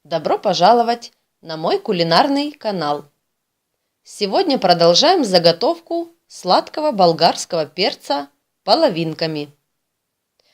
Добро пожаловать на мой кулинарный канал. Сегодня продолжаем заготовку сладкого болгарского перца половинками.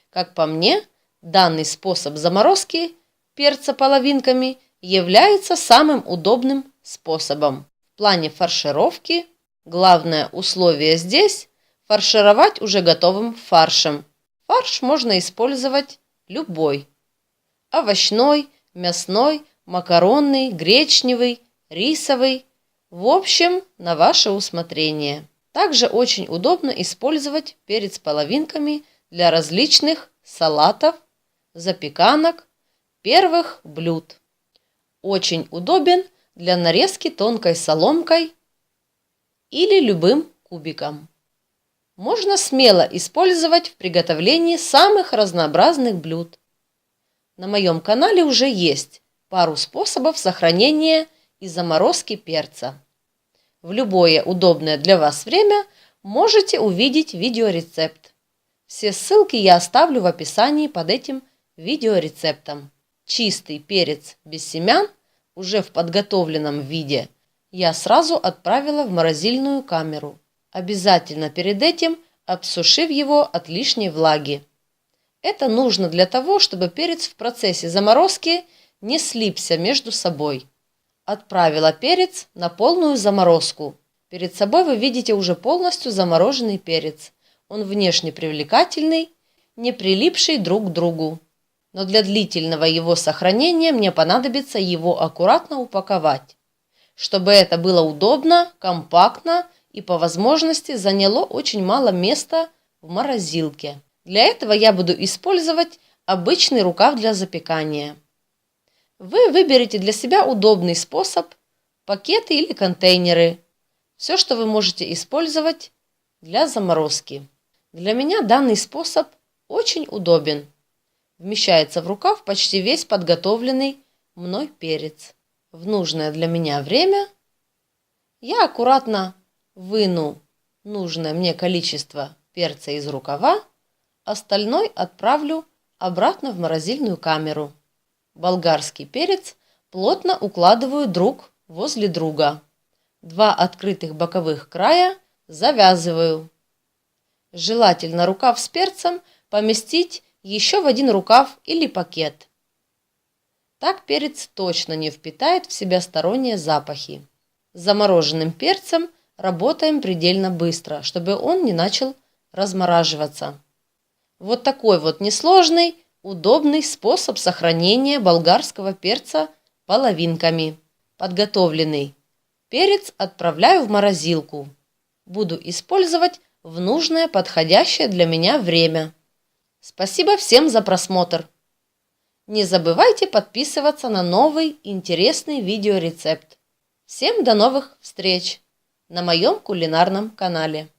Как по мне, данный способ заморозки перца половинками является самым удобным способом. В плане фаршировки главное условие здесь – фаршировать уже готовым фаршем. Фарш можно использовать любой – овощной, мясной, макаронный, гречневый, рисовый. В общем, на ваше усмотрение. Также очень удобно использовать перец половинками для различных салатов, запеканок, первых блюд. Очень удобен для нарезки тонкой соломкой или любым кубиком. Можно смело использовать в приготовлении самых разнообразных блюд. На моем канале уже есть пару способов сохранения и заморозки перца. В любое удобное для вас время можете увидеть видеорецепт. Все ссылки я оставлю в описании под этим видеорецептом. Чистый перец без семян уже в подготовленном виде я сразу отправила в морозильную камеру, обязательно перед этим обсушив его от лишней влаги. Это нужно для того, чтобы перец в процессе заморозки не слипся между собой. Отправила перец на полную заморозку. Перед собой вы видите уже полностью замороженный перец. Он внешне привлекательный, не прилипший друг к другу. Но для длительного его сохранения мне понадобится его аккуратно упаковать, чтобы это было удобно, компактно и по возможности заняло очень мало места в морозилке. Для этого я буду использовать обычный рукав для запекания. Вы выберете для себя удобный способ, пакеты или контейнеры. Все, что вы можете использовать для заморозки. Для меня данный способ очень удобен. Вмещается в рукав почти весь подготовленный мной перец. В нужное для меня время я аккуратно выну нужное мне количество перца из рукава, остальной отправлю обратно в морозильную камеру. Болгарский перец плотно укладываю друг возле друга. Два открытых боковых края завязываю. Желательно рукав с перцем поместить еще в один рукав или пакет. Так перец точно не впитает в себя сторонние запахи. С замороженным перцем работаем предельно быстро, чтобы он не начал размораживаться. Вот такой вот несложный, удобный способ сохранения болгарского перца половинками. Подготовленный перец отправляю в морозилку. Буду использовать в нужное подходящее для меня время. Спасибо всем за просмотр. Не забывайте подписываться на новый интересный видеорецепт. Всем до новых встреч на моем кулинарном канале.